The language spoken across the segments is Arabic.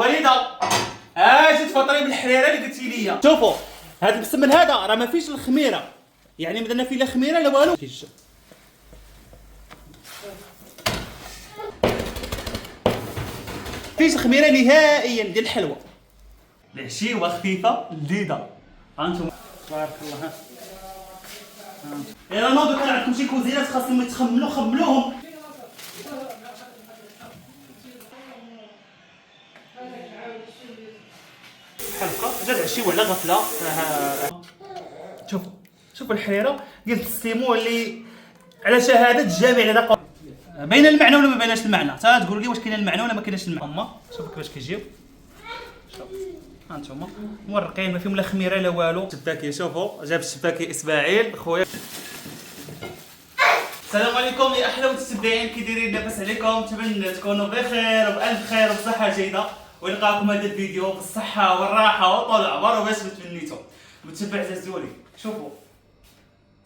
الوالده اجي تفطري بالحريره اللي قلتي لي. شوفوا هذا المسمن هذا راه ما فيش الخميره، يعني مازال فيه لا خميره لا والو. فيش الخميره نهائيا ديال الحلوى. العشيوه خفيفه لذيذه. هانتوما تبارك الله. ها يلا نوضوا، كان عندكم شي كوزينات خاصهم يتخملوا خملوهم. حلقه جات عشي ولا غفله. شوفوا الحريره ديال السيمو اللي على شهاده الجامع اللي باين المعنى ولا ما بايناش المعنى؟ تا تقولوا لي واش كاين المعنى ولا ما كاينش المعنى. شوفوا كيفاش كيجيو. شوف ها انتم مورقين ما فيهم لا خميره لا والو. الشباكي شوفوا جاب الشباكي اسماعيل خويا. السلام عليكم يا احلى متتبعين، كي دايرين؟ لاباس عليكم؟ نتمنى تكونوا بخير وبالف خير وبصحه جيده، ونلقاكم هذا الفيديو بالصحه والراحه وطول العمر وباش تمنيتو. متبع زازولي شوفوا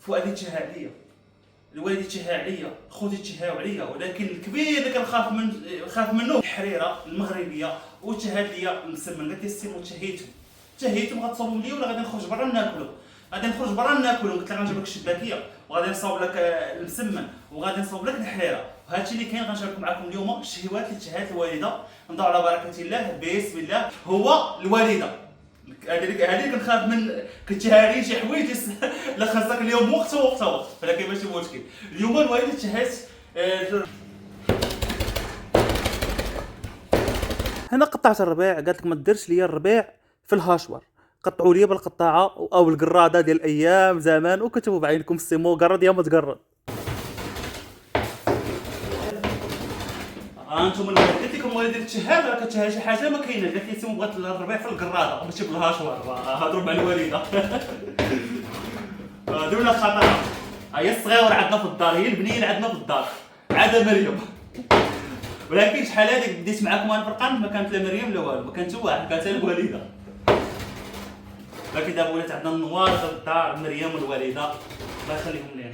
فؤادي تشهى عليا، الوالدي تشهى عليا، خوتي تشهاو عليا، ولكن الكبير اللي كنخاف منه الحريره المغربيه. وتشهد ليا المسمن، قالت لي السيمو تشهيتهم غتصوبوا لي ولا غادي نخرج برا ناكلو؟ غادي نخرج برا ناكلو. قلت لها غنجيب لك الشباكيه وغادي نصاوب لك المسمن وغادي نصاوب لك الحريره. وهذا الشيء اللي كاين غنشارك معكم اليوم، الشهوات اللي تشهات الوالده. نضعوا على بركه الله. بسم الله. هو الوالده هذه كنخاف من كتشهاري شي حوايج لا خاصك اليوم وقت ولكن ماشي مشكل. اليوم الوالده تشهات. هنا قطعت الربيع، قالت لك ما ديرش ليا الربيع في الهاشور، قطعوا لي بالقطاعه او القراده ديال ايام زمان، وكتبوا بعينكم السيمو قرد يا ما تقرد. انتم قلت لكم والدي تشهاد راه كتشهى شي حاجه ما كاينه. قالت لي سيمو بغات الربيع في القراده ماشي بالهاشور. هضروا مع الوالده. درنا خطره. هي الصغيره عندنا في الدار، هي البنيه عندنا في الدار عاد مريم. ولكن شحال هذيك بديت معكم انا فرقان، ما كانت لا مريم لا والو، ما كانت واحد، كانت الوالده. لكن دابا ولات عندنا النوار في الدار، مريم والوالده الله يخليهم لينا.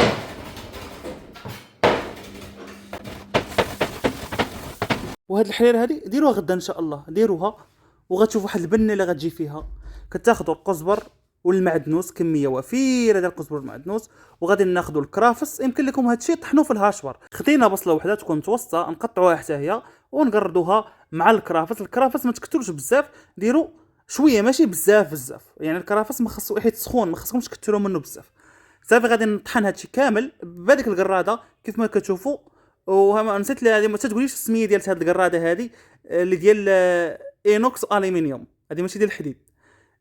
وهاد الحريره هذه ديروها غدا ان شاء الله، ديروها وغتشوفوا واحد البنه اللي غتجي فيها. كتاخذوا القزبر والمعدنوس، كميه وفيره ديال القزبر والمعدنوس، وغادي ناخذوا الكرافس. يمكن لكم هذا الشيء طحنوه في الهاشور. خدينا بصله وحده تكون متوسطه نقطعوها حتى هي ونقردوها مع الكرافس ما تكثروش بزاف، ديروا شويه ماشي بزاف. يعني الكرافس ما خصو حيت سخون، ما خصكمش تكثروا منه بزاف. صافي غادي نطحن هذا الشيء كامل بهذيك القراده كيف ما كتشوفوا. وها نسيت هذه ما تقوليش السميه ديال هذه القراده هذه اللي ديال اينوكس الومنيوم، هذه ماشي ديال الحديد،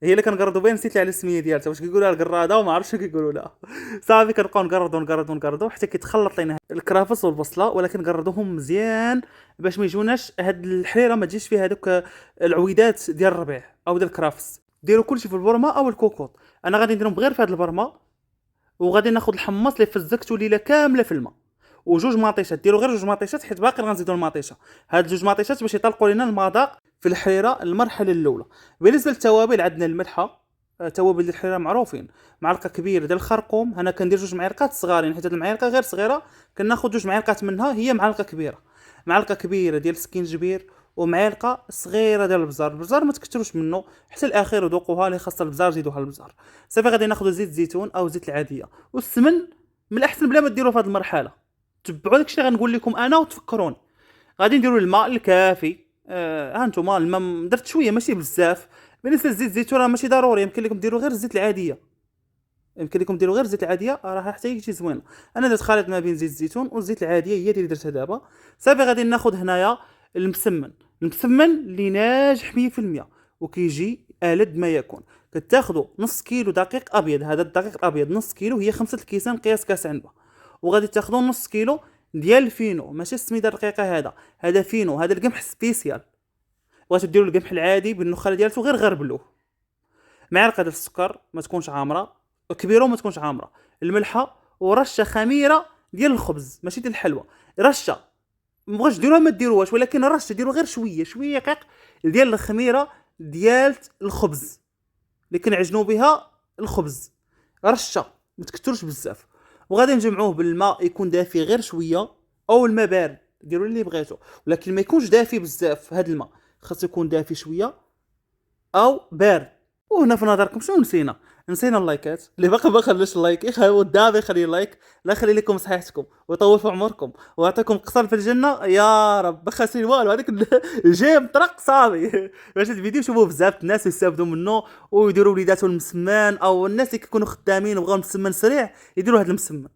هي اللي كنقردوا بها. نسيت على السميه ديالها واش كيقولوا لها القراده وما عرفتش كيقولوا لها. صافي كنبقاو نقردوا حتى كيتخلط لنا الكرافس والبصله، ولكن نقردوهم مزيان باش ما يجوناش هاد الحريره ما تجيش فيها هذوك العويدات ديال الربيع او ديال الكرافس. ديروا كلشي في البرمه او الكوكوط. انا غادي نديرهم غير في هاد البرمه، وغادي ناخذ الحمص اللي فزكتو ليله كامله في الماء، وجوج ماطيشات. ديروا غير جوج ماطيشات حيت باقي غنزيدوا الماطيشه. هاد جوج ماطيشات باش يطلقوا لنا المذاق في الحريره المرحله الاولى. بالنسبه للتوابل عندنا الملحه، توابل ديال الحريره معروفين، معلقه كبيره ديال الخرقوم. انا كندير جوج معالق صغارين حيت هاد المعالق غير صغيره، كناخذ جوج معالق منها هي معلقه كبيره. معلقه كبيره ديال السكينجبير، ومعلقه صغيره ديال البزار ما تكثروش منه حتى الاخير، وذوقوها اللي خاصه البزار زيدوها البزار. صافي غادي ناخذ زيت زيتون او زيت العاديه، والسمن من الاحسن بلا ما ديروه في هذه المرحله. تبعوا داكشي اللي غنقول لكم انا وتفكروني. غادي نديروا الماء الكافي. ها انتم الماء درت شويه ماشي بزاف. بالنسبه للزيت الزيتون راه ماشي ضروري، يمكن لكم ديروا غير الزيت العاديه، راه حتى يجي زوين. انا درت خليط ما بين زيت الزيتون والزيت العاديه، هي اللي درتها دابا. صافي غادي ناخذ هنايا المسمن اللي ناجح 100% وكيجي ألد ما يكون. كتاخذوا نص كيلو دقيق ابيض، هذا الدقيق الابيض نص كيلو، هي 5 الكيسان قياس كاس عنبه. وغادي تاخذوا نص كيلو ديال الفينو، ماشي السميده الرقيقه، هذا فينو، هذا القمح سبيسيال. بغيتو ديروا القمح العادي بالنخاله ديالته غير غربلوه. معلقه ديال السكر ما تكونش عامره، كبيره وما تكونش عامره. الملحه ورشه خميره ديال الخبز ماشي ديال الحلوى، رشه. مبغاش ديروها ما ديروهاش، ولكن رشه ديروا غير شويه قيق ديال الخميره ديال الخبز اللي كنعجنوا بها الخبز، رشه ما تكثرش بزاف. وغادي نجمعوه بالماء يكون دافي غير شويه او الماء بارد، ديروا اللي بغيتو، ولكن ما يكونش دافي بزاف هذا الماء. خاصو يكون دافي شويه او بارد. وهنا في نظركم شنو نسينا اللايكات. اللي باقي ما خلوش اللايك يخليو دابا يخلي اللايك. لا يخلي لكم صحيحتكم ويطول في عمركم ويعطيكم قصر في الجنه يا رب. ما خاسرين والو هذاك جاي مطرق صافي. باش الفيديو يشوفوه بزاف الناس يستافدوا منه ويديروا وليداتهم المسمان، او الناس اللي كيكونوا خدامين وبغاو المسمن سريع يديروا هذا المسمن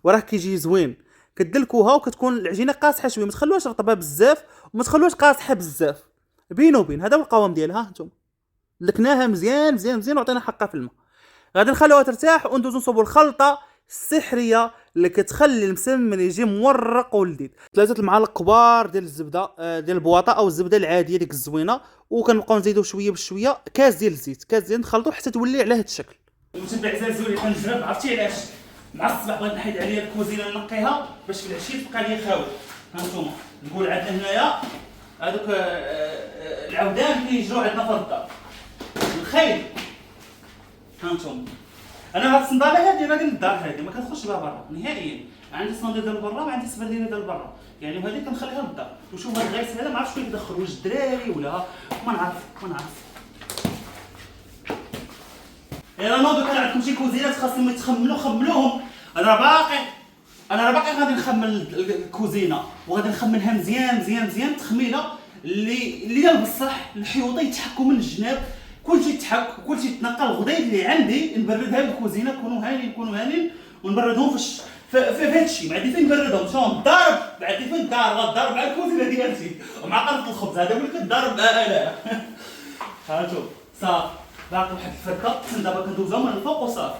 وراه كيجي زوين. كدلكوها وكتكون العجينه قاصحه شويه، ما تخلوهاش رطبه بزاف وما تخلوهاش قاصحه بزاف، بين وبين. هذا هو القوام ديالها. انتم لكناها مزيان مزيان مزيان وعطينا حقها في الماء. غادي نخليوها ترتاح وندوزو نصوبوا الخلطه السحريه اللي كتخلي المسمن يجي مورق ولذيذ. 3 المعالق كبار ديال الزبده ديال البواطه او الزبده العاديه ديك الزوينه، وكنبقاو نزيدو شويه بشويه كاس ديال الزيت. كاس ديال نخلطو حتى تولي على هذا الشكل. ومتبع زازولي كنجرب. عرفتي علاش؟ مع الصباح بغيت نحيد عليا الكوزينه نقيها باش في العشيه تبقى لي خاوي. هانتوما نقول عندنا هنايا هذوك العودان كيجرو عندنا في الدار الخيل. هانتوما انا هاد الصنداله هادي راه ديال الدار، هادي ما كتخرجش بها برا نهائيا. عندي صندوق ديال برا وعندي السبردينه ديال برا يعني، وهذه كنخليها للدار. وشوف هاد الغيس هذا ما عرفتش فين يدخل، واش الدراري ولا ما نعرف. انا نوض كان عندكم شي كوزينات خاصهم خملوهم. انا راه باقي غادي نخمل الكوزينه وغادي نخملها مزيان مزيان مزيان. تخميله اللي ديال بصح الحيوطه يتحكوا من الجناب، كلشي يتحك وكلشي يتنقى. الغديد اللي عندي نبردها بالكوزينه، كونوا هانين ونبردهم في هادشي. ما عندي فين نبردهم. شلون الضرب؟ ما عندي فين الدار غضرب مع الكوزينه ديالتي ومع قرص الخبز. هذا هو اللي كضرب. لا هانتو صافي. باقي واحد الفركه دابا كندوزها من الفوق وصافي.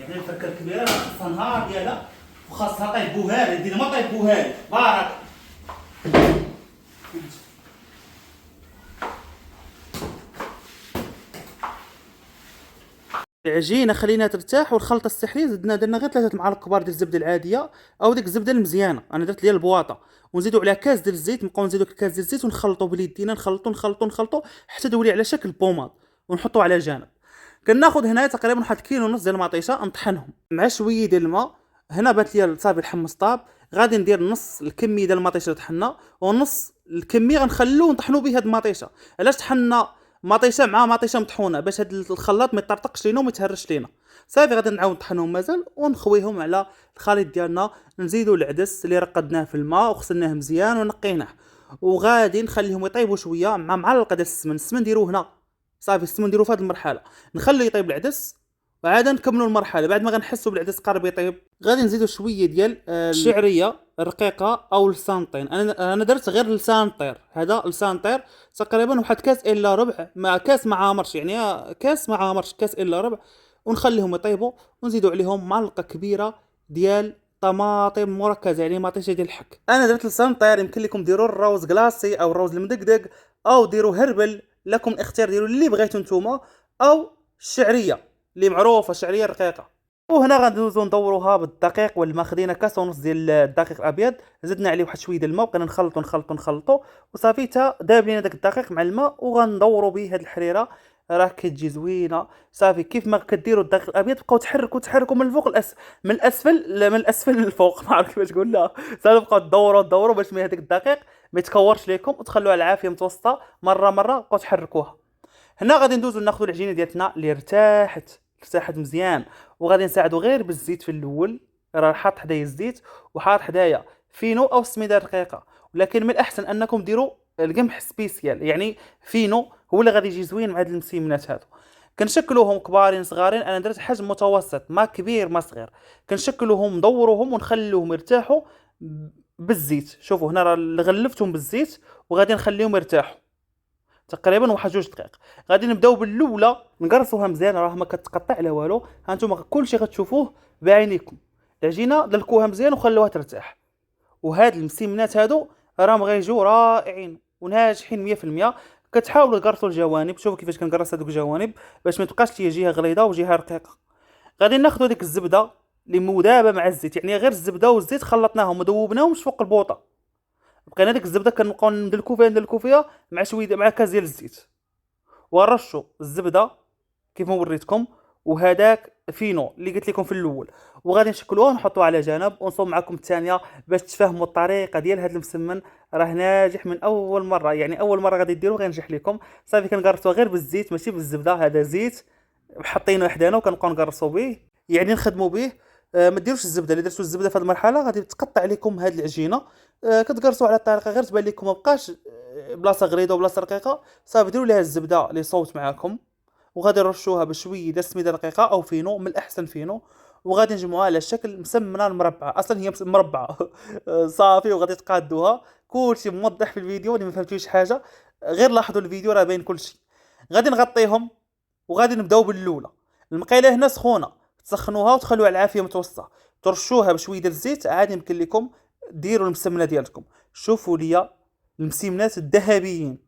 يعني الفركه الكبيره راه خاصها نهار ديالها وخاصها طيبوها لي. دينا ما طيبوها لي بارك. العجينه خليناها ترتاح، والخلطه السحريه درنا غير 3 معالق كبار ديال الزبده العاديه او ديك الزبده المزيانه. انا درت ديال البواطه، ونزيدوا عليها كاس ديال الزيت. نبقاو نزيدوا كاس ديال الزيت ونخلطوا بيدينا، نخلطوا حتى تولي على شكل بوماد ونحطوه على جانب. كناخذ هنا تقريبا 1 كيلو ونص ديال المطيشه نطحنهم مع شويه ديال الماء. هنا بات لي صافي الحمص طاب. غادي ندير نص الكميه ديال المطيشه اللي طحنا ونص الكميه غنخلوه نطحنوا به هاد المطيشه. علاش طحنا مطيشه مع مطيشه مطحونه؟ باش هاد الخلاط ما يطرطقش لينا وما يتهرش لينا. صافي غادي نعاود نطحنهم مازال ونخويهم على الخليط ديالنا. نزيدوا العدس اللي رقدناه في الماء وغسلناه مزيان ونقيناه، وغادي نخليهم يطيبوا شويه مع معلقه ديال السمن نديروه هنا. صافي السمن نديروه في هذه المرحله، نخلي يطيب العدس وعاد نكملوا المرحله. بعد ما غنحسوا بالعدس قرب يطيب غادي نزيدوا شويه ديال الشعريه الرقيقه او لسان. انا درت غير لسان طير. هذا لسان طير تقريبا واحد كاس الا ربع، مع كاس ما عامرش يعني، كاس ما عامرش، كاس الا ربع. ونخليهم يطيبوا ونزيدوا عليهم معلقه كبيره ديال طماطم مركزه يعني مطيشه ديال الحك. انا درت لسان طير. يمكن لكم ديروا الروز كلاصي او الروز المدقدق او ديروا هربل، لكم الاختيار، ديروا اللي بغيتوا نتوما، او الشعريه اللي معروفه الشعريه الرقيقه. وهنا غندوزو ندوروها بالدقيق والماء. خدينا كاس ونص ديال الدقيق الابيض، زدنا عليه واحد شويه ديال الماء وبقينا نخلطو وصافي حتى داب لينا داك الدقيق مع الماء. وغندورو به هاد الحريره راه كتجي زوينه. صافي كيف ما كديروا الدقيق الابيض بقاو تحركوا من الفوق من الاسفل للفوق. ما عرفت كيفاش نقولها. صافي بقاو تدوروا باش ما هذاك الدقيق ما يتكورش لكم، وتخلوها على العافيه متوسطه. مره بقاو تحركوها. هنا غادي ندوزو ناخذوا العجينه ديالتنا اللي ارتاحت مزيان، وغادي نساعدو غير بالزيت في الاول. راه حاط حدايا الزيت وحاط حدايا فينو او سميده رقيقه، ولكن من الاحسن انكم ديروا القمح سبيسيال يعني فينو، هو اللي غادي يجي زوين مع هاد المسيمنات هادو. كنشكلوهم كبارين صغارين. انا درت حجم متوسط، ما كبير ما صغير. كنشكلوهم ندوروهم ونخليوهم يرتاحوا بالزيت. شوفوا هنا راه غلفتهم بالزيت وغادي نخليهم يرتاحوا تقريبا واحد 2 دقائق. غادي نبداو بالاولى نقرصوها مزيان، راه ما كتقطع لا والو. هانتوما كلشي غتشوفوه بعينيكم. العجينه دلكوها مزيان وخلوها ترتاح. وهاد المسيمنات هادو راهم غيجيو رائعين وناجحين 100%. كتحاولوا تقرصوا الجوانب. شوفوا كيفاش كنقرص هذوك الجوانب باش ما تبقاش ليا جهه غليظه وجهه رقيقه. غادي ناخذوا ديك الزبده اللي مذابه مع الزيت، يعني غير الزبده والزيت خلطناهم وذوبناهم فوق البوطه. بقينا ديك الزبده كنبقاو ندلكو فيها مع شويه مع كاس ديال الزيت، ورشوا الزبده كيف ما وريتكم. وهذاك فينو اللي قلت لكم في الاول، وغادي نشكلوها ونحطوها على جنب ونصوب معكم الثانيه باش تفهموا الطريقه ديال هذا المسمن. راه ناجح من اول مره، يعني اول مره غادي ديروه غينجح لكم. صافي كنقرصوه غير بالزيت ماشي بالزبده، هذا زيت حاطينه حدانا وكنبقاو نقرصوا به، يعني نخدموا به. ما ديروش الزبده، اللي درتو الزبده في هذه المرحله غادي تقطع عليكم هذه العجينه. كتقرصوا على الطريقه غير تبان لكم ما بقاش بلاصه غريضه وبلاصه رقيقه. صافي ديروا ليها الزبده اللي صوبت معاكم، وغادي نرشوها بشويه ديال السميده رقيقه او فينو، من الاحسن فينو، وغادي نجمعوها على شكل مسمنه المربعه، اصلا هي مربعه. صافي وغادي تقادوها. كلشي موضح في الفيديو، اللي ما فهمتوش حاجه غير لاحظوا الفيديو راه باين كلشي. غادي نغطيهم وغادي نبداو بالاولى. المقيله هنا سخونه، تسخنوها وتخلوها على العافيه متوسطه، ترشوها بشويه ديال الزيت. عادي يمكن لكم ديروا المسمنه ديالكم. شوفوا ليا المسمنات الذهبيين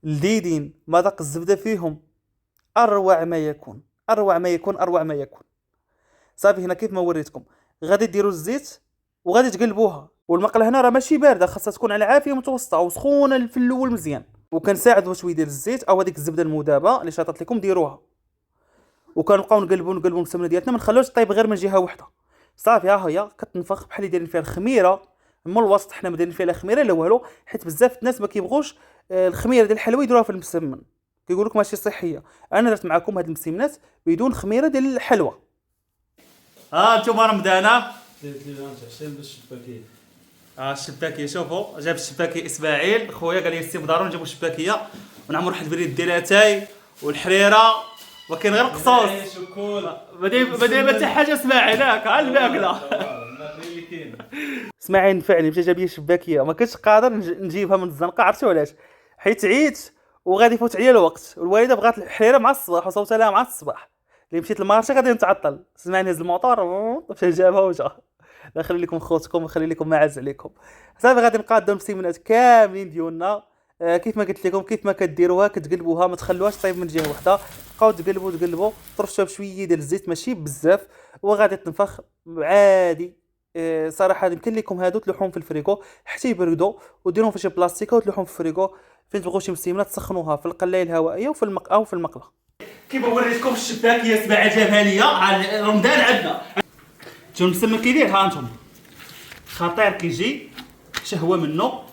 لذيذين، مذاق الزبده فيهم اروع ما يكون، اروع ما يكون، اروع ما يكون. صافي هنا كيف ما وريتكم غادي ديروا الزيت وغادي تقلبوها. والمقله هنا راه ماشي بارده، خاصها تكون على عافيه متوسطه وسخونه في الاول مزيان. وكنساعدوا شويه ديال الزيت او هذيك الزبده المذابه اللي شاطت لكم ديروها، وكنبقاو نقلبوا المسمنه ديالتنا، ما نخلوش طيب غير من جهه واحده. صافي ها هي كتنفخ بحال اللي دايرين فيها الخميره من الوسط. حنا ما دايرين فيها لا خميره لا والو، حيت بزاف الناس ما كيبغوش الخميره ديال الحلوى يديروها في المسمن، كيقول لك ماشي صحيه. انا درت معكم هاد المسمنات بدون خميره ديال الحلوى. انتم رمضانه درت لي لانش عشان بالشباكيه. الشباكيه، شوفوا جاب الشباكيه اسماعيل خويا قال لي السي بدارو نجيبوا الشباكيه ونعمروا واحد البريد ديال اتاي والحريره، وكاين غير القصوص. بدي ما حتى حاجه اسماعيل هاك على الماكله. اسماعيل نفعني مشى جاب لي الشباكيه، ما كنتش قادر نجيبها من الزنقه. عرفتوا علاش؟ حيت عييت وغادي يفوت عليا الوقت، والوالده بغات الحريره مع الصباح وصوتها لها مع الصباح. اللي مشيت للمارشي غادي نتعطل. سمعني هز الموطور مشى جابها وجا. الله يخلي لكم خوتكم ويخلي لكم ما عز عليكم. صافي غادي نقادو المسيمنات كاملين ديالنا. كيف ما قلت لكم كيف ما كديروها كتقلبوها، ما تخلوهاش طيب من جهه واحده. بقاو تقلبوا ترشوها بشويه ديال الزيت ماشي بزاف، وغادي تنفخ عادي. صراحه يمكن لكم هادو تلوحوهم في الفريكو حتى يبردوا، وديروهم في شي بلاستيكه وتلوحوهم في الفريكو. فين تبغوا شي مسيمنه تسخنوها في القلايه الهوائيه وفي او في المقله. كيف وريتكم الشباكيه سبعه جابها ليا على رمضان عندنا. شنو المسمن كيدير؟ ها انتم خطير كيجي، شهوه منه،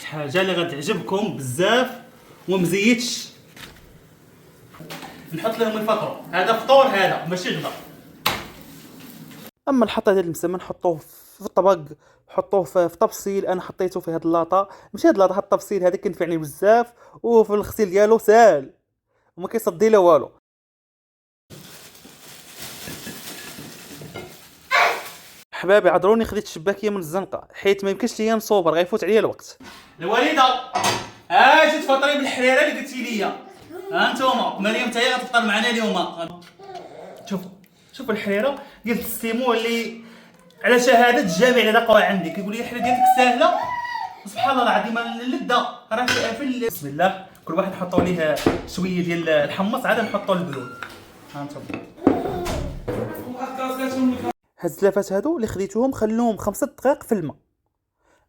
حاجه اللي غتعجبكم بزاف ومزيتش. نحط لهم يفطروا، هذا فطور هذا ماشي غدا. اما الحطه ديال المسمن حطوه في الطبق، حطوه في طبسيل. انا حطيته في هاد اللاطه، ماشي هاد اللاطه، هاد الطبسيل هذا كينفعني بزاف، وفي الغسيل ديالو ساهل وما كيصدي لا والو. حبابي عذروني خديت الشباكيه من الزنقه حيت ما يمكنش ليا نصوبر، غيفوت عليا الوقت. الوالده اجي تفطري بالحريره اللي قلتي لي. ها انتوما مريم حتى هي غتفطر معنا اليوم. شوفوا الحريره ديال السيمو اللي على شهاده الجامع اللي لقاوها عندي، كيقول لي الحريره ديالك ساهله سبحان الله العظيم. اللذه راه في بسم الله. كل واحد نحطوا ليه شويه ديال الحمص، عاد نحطوا البرود. ها انتم هاد الزلافات هادو اللي خديتوهم خلوهم 5 دقائق في الماء.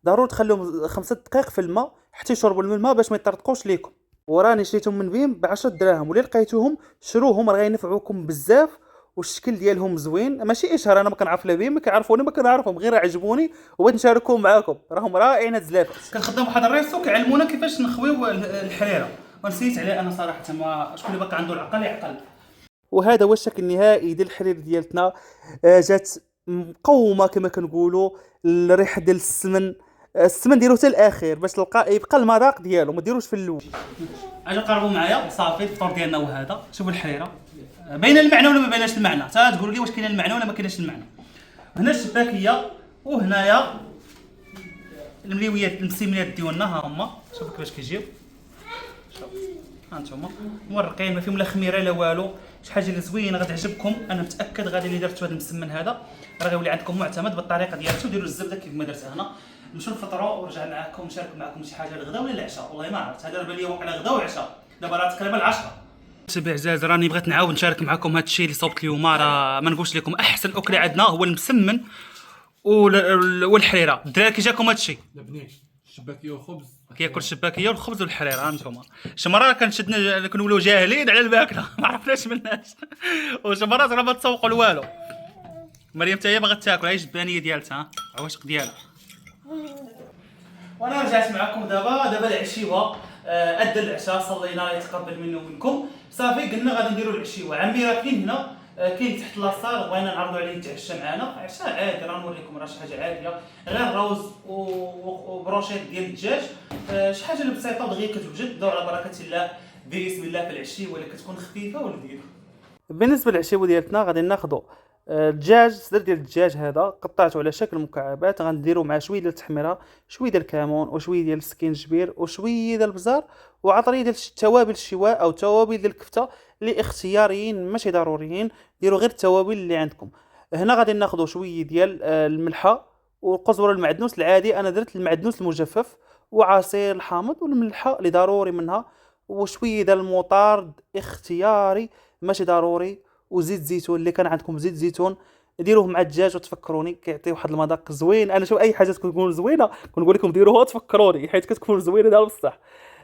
ضروري تخلوهم 5 دقائق في الماء حتى يشربوا الماء باش ما يطرطقوش ليكم. وراني شريتهم من بيم ب 10 دراهم، واللي لقيتوهم شروهم راه غينفعوكم بزاف، والشكل ديالهم زوين. ماشي اشهر، انا ما كنعرف لا بيم، ما كيعرفوني ما كنعرفهم، غير عجبوني وبغيت نشاركهم معاكم. راهم رائعين هاد الزلافات. كنخدم بواحد الريسو كيعلمونا كيفاش نخويو الحريره، ونسيت عليه انا صراحه. ما شكون اللي باقي عنده العقل يعقل. وهذا هو الشكل النهائي ديال الحرير ديالتنا. جات مقومه كما كنقولوا. الريحه ديال السمن ديرو حتى الاخير باش يبقى المذاق ديالو، ما ديروش في الاول. اجي قربوا معايا. صافي الفطور ديالنا هو هذا. شوفوا الحريره باينه المعنى ولا ما بايناش المعنى؟ حتى تقولوا لي واش كاين المعنى ولا ما كاينش المعنى. هنا الشباكيه وهنايا المليويات المسيميات ديالنا ها هما. شوفوا كيفاش كيجيو. شوف ها انتم مورقين، ما فيهم لا خميره لا والو. شي حاجه اللي زوينه غتعجبكم. انا متاكد غادي اللي درتو هذا المسمن هذا راه غيولي عندكم معتمد بالطريقه ديالته. ديروا الزبده كيف ما درت انا. نمشيو نفطروا ونرجع معكم نشارك معكم شي حاجه الغدا ولا العشاء، والله ما عرفت. هذا بان لي واقع غدا وعشاء، دابا راه تقريبا 10. شباب عزاز راني بغيت نعاود نشارك معكم هذا الشيء اللي صوبت اليوم. راه ما نقولش لكم احسن اكله عندنا هو المسمن والحريره. الدراري كي جاكم هذا الشيء؟ لبنان شباكيه وخبز كياكل الشباكيه والخبز والحرير. ها نتوما شي مرات كنشدنا كنولوا جاهلين على الماكله ما عرفناش مناش وشي مرات راه ما تسوقوا لوالو. مريم حتى هي باغا تاكل، هي جبانيه ديالتها عواشق ديالها. وانا رجعت معكم دابا العشيوه. ادى العشاء، صلينا الله يتقبل منا ومنكم. صافي قلنا غادي نديروا العشيوه. عمي راه كاين هنا، كاين تحت لاصال، بغينا نعرضوا عليه يتعشى معنا. عشاء عادي، راه نوريكم، راه شي حاجه عاديه، غير روز وبروشيط ديال الدجاج. شي حاجه اللي بسيطه دغيا كتوجد. دو على بركه الله، بسم الله في العشيوه اللي كتكون خفيفه ولذيذه. بالنسبه للعشيوه ديالتنا غادي ناخذوا الدجاج، صدر ديال الدجاج هذا قطعته على شكل مكعبات، غنديروا مع شويه ديال التحميره، شويه ديال الكمون، وشويه ديال السكينجبير، وشويه ديال البزار، وعطريه ديال توابل الشواء او توابل ديال الكفته اللي اختياريين ماشي ضروريين. ديروا غير التوابل اللي عندكم. هنا غادي ناخذوا شويه ديال الملحه والقزبر المعدنوس العادي. انا درت المعدنوس المجفف، وعصير الحامض والملحه اللي ضروري منها، وشويه ديال المطارد اختياري ماشي ضروري، وزيت زيتون اللي كان عندكم زيت زيتون ديروه مع الدجاج وتفكروني كيعطي واحد المذاق زوين. انا شوف اي حاجه تكون زوينه كنقول لكم ديروها وتفكروني حيت كتكون زوينه ديال بصح.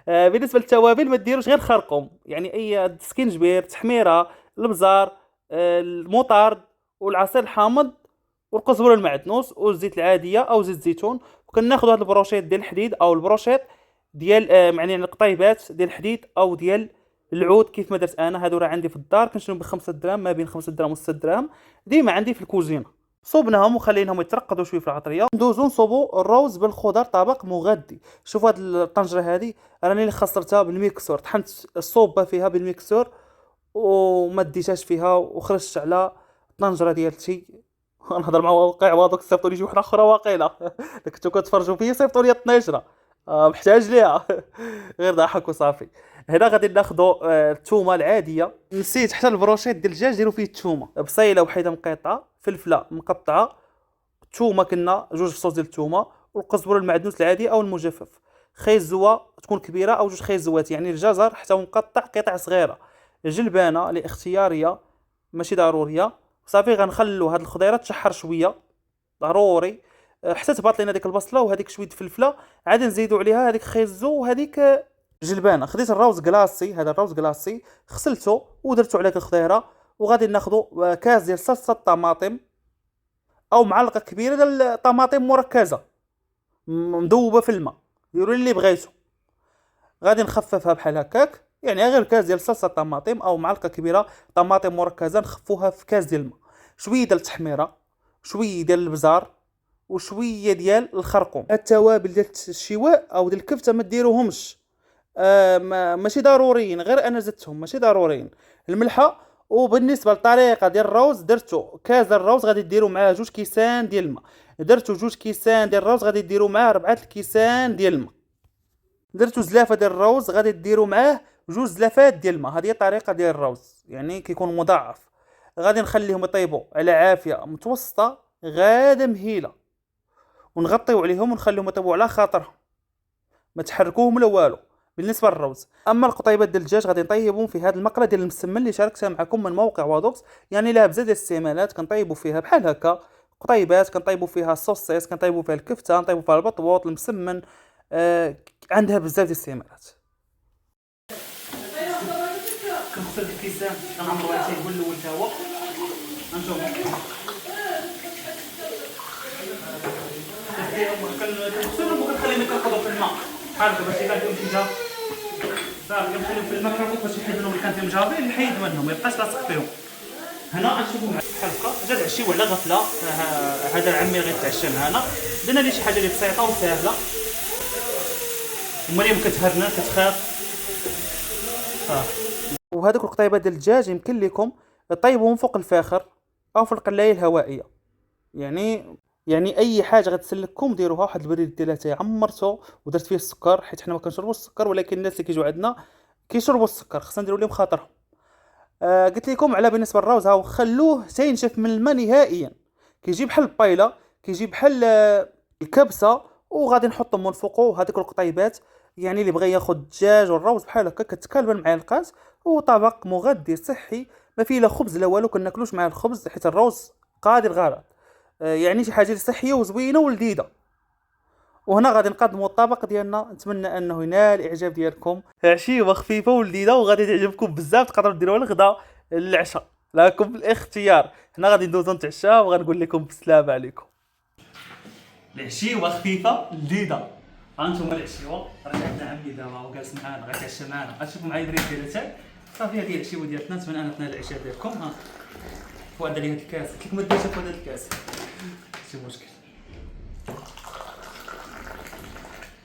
بالنسبه للتوابل ما ديروش غير خرقهم، يعني اي سكينجبير، تحميره، البزار، المطارد والعصير الحامض والقزبر المعدنوس والزيت العاديه او زيت زيتون. وكناخذ هذا البروشيط ديال الحديد او البروشيط ديال يعني القطيبات ديال الحديد او ديال العود كيف ما درت انا. هادو راه عندي في الدار كنشريهم ب5 دراهم، ما بين 5 دراهم و 6 دراهم، ديما عندي في الكوزينه. صوبناهم وخليناهم يترقدوا شويه في العطريه. ندوزو نصوبوا الروز بالخضر طبق مغذي. شوف هاد الطنجره هذه راني اللي خسرتها بالميكسور، طحنت الصوبه فيها بالميكسور وما ديتهاش فيها وخرجت على الطنجره ديالتي. نهضر مع واقع وهذوك صيفطوا لي شي وحده اخرى واقيلا كنتو كتفرجوا فيا صيفطوا لي الطنجره محتاج ليها غير ضحك وصافي. هنا غادي ناخذوا الثومه العاديه. نسيت حتى البروشيط ديال الدجاج ديروا فيه الثومه، بصيله وحيده مقطعه، فلفله مقطعه، الثومه كنا 2 فصوص ديال الثومه، والقزبر المعدنوس العادي او المجفف، خيزوه تكون كبيره او 2 خيزوات، يعني الجزر حتى مقطع قطع صغيره، جلبانه لاختياريه ماشي ضروريه. صافي غنخلوا هاد الخضيره تشحر شويه ضروري حتى تباط لينا ديك البصله وهذيك شويه فلفله. عاد نزيدوا عليها هذيك خيزو وهذيك جلبانه. خديت الروز كلاصي، هذا الروز كلاصي غسلته ودرتو عليك الخضيره. وغادي ناخذوا كاس ديال صلصه الطماطم او معلقه كبيره ديال الطماطم مركزه مذوبه في الماء، ديروا اللي بغيتو. غادي نخففها بحال هكاك، يعني غير كاس ديال صلصه الطماطم او معلقه كبيره طماطم مركزه نخفوها في كاس ديال الماء، شويه ديال التحميره، شويه ديال البزار، وشويه ديال الخرقوم. التوابل ديال الشواء او ديال الكفته ما ديروهمش، ماشي ضروريين، غير انا زدتهم ماشي ضروريين. الملحه. وبالنسبه للطريقه ديال الروز، درتو كاس الروز غادي ديروا معاه 2 كيسان ديال الماء، درتو 2 كيسان ديال الروز غادي ديروا معاه 4 الكيسان ديال الماء، درتو زلافه ديال الروز غادي ديروا معاه 2 زلافات ديال الماء. هذه هي الطريقه ديال الروز، يعني كيكون مضاعف. غادي نخليهم يطيبوا على عافيه متوسطه غاده مهيله، ونغطيو عليهم ونخليهم يطيبوا على خاطرهم، ما تحركوهم لا والو. بالنسبه للروز. اما القطيبات ديال الدجاج غادي نطيبهم في هذه المقله ديال المسمن اللي شاركتها معكم من موقع وادوكس، يعني لها بزاف ديال الاستعمالات. كنطيبوا فيها بحال هكا قطيبات، كنطيبوا فيها الصوصيس، كنطيبوا فيها الكفته، نطيبوا فيها البطبوط، المسمن. عندها بزاف ديال الاستعمالات. كنغسل الكيسان كنعمرو عليه تيقول الاول تا هو هانتوما كنغسلهم وكنخليهم كنقضوا في الماء بحال هكا باش يكون فيهم شي جاب. صافي كنخليهم في الماء كنقض باش يحيد منهم اللي كان فيهم جابين، نحيد منهم ما يبقاش لاصق فيهم. هنا غنشوفوا بحال هكا جات عشي ولا غفله. هذا العمي غيتعشى معنا، درنا ليه شي حاجه اللي بسيطه وسهله. مريم كتهرنا كتخاف. وهذوك القطيبات ديال الدجاج يمكن لكم طيبوهم فوق الفاخر او في القلايه الهوائيه، يعني اي حاجه غتسلككم ديروها. واحد البريد ديالها عمرته ودرت فيه السكر، حيت حنا ما كنشربوش السكر، ولكن الناس اللي كيجيو عندنا كيشربوا السكر، خصنا نديروا لهم خاطرهم. قلت لكم على بالنسبه للروز، هاو خلوه تينشف من الماء نهائيا، كيجي بحال البايله، كيجي بحال الكبسه. وغادي نحطهم من فوقو هذيك القطيبات. يعني اللي بغى ياخذ الدجاج والروز بحال هكا كتكالب المعلقات، وطبق مغذي صحي ما فيه لا خبز لا والو. كناكلوش مع الخبز حيت الروز قادر الغرض، يعني شي حاجه صحيه وزوينه ولذيذه. وهنا غادي نقدموا الطبق ديالنا. نتمنى انه ينال الاعجاب ديالكم. عشيوه خفيفه ولذيذه وغادي تعجبكم بزاف، تقدروا ديروها الغداء العشاء، لكم الاختيار. هنا غادي ندوزو نتعشاو وغنقول لكم بالسلامه عليكم. العشيوه خفيفه لذيذه. هانتوما العشيوه راه عندنا عمي دابا وجالس معانا غيتعشى معانا، غتشوفوا معايا البريد ديالها. صافي هذه العشيوه ديالتنا، نتمنى انها تنال الاعجاب ديالكم. ها فؤاد على هاد الكاس، قلت لكم ما ديروش فؤاد هاد الكاس، ماشي مشكل.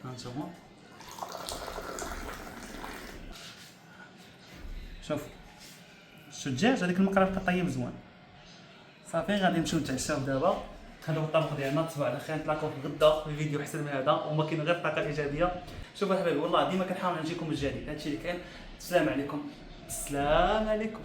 هانتوما شوفوا شو الدجاج، هذيك المقرب كطيب مزوان. صافي غادي نمشيو نتعشاو دابا. هذا هو الطبق ديالنا، تصبحوا على خير، نتلاقاو في غدا في فيديو احسن من هذا وما كاين غير الطاقه الايجابيه. شوفوا الحبايب والله ديما كنحاول نجيكم الجديد، هادشي اللي كاين. السلام عليكم. السلام عليكم.